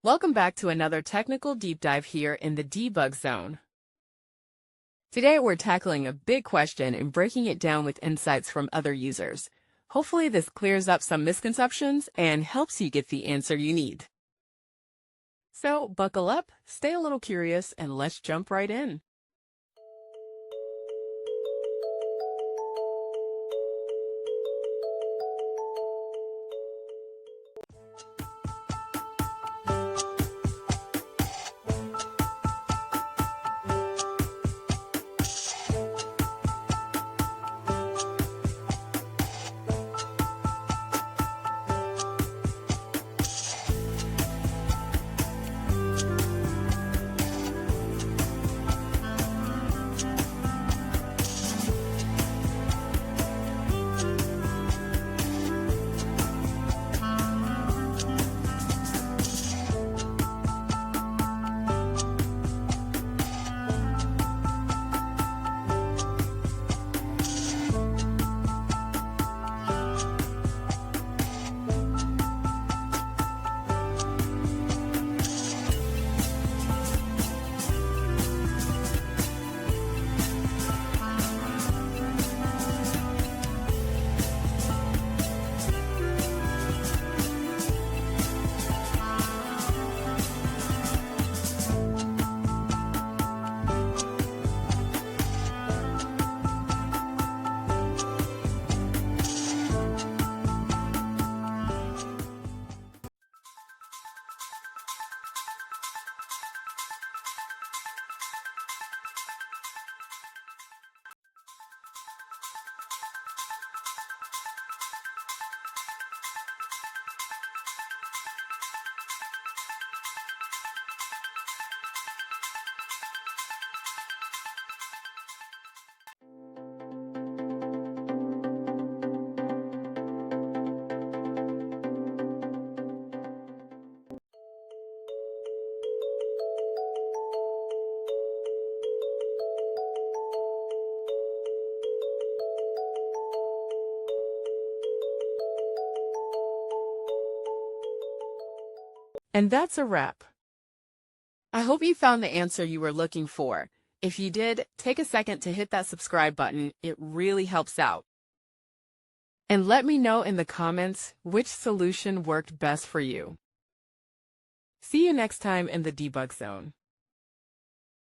Welcome back to another technical deep dive here in the debug zone. Today we're tackling a big question and breaking it down with insights from other users. Hopefully this clears up some misconceptions and helps you get the answer you need. So buckle up, stay a little curious, and let's jump right in. And that's a wrap. I hope you found the answer you were looking for. If you did, take a second to hit that subscribe button. It really helps out. And let me know in the comments which solution worked best for you. See you next time in the debug zone.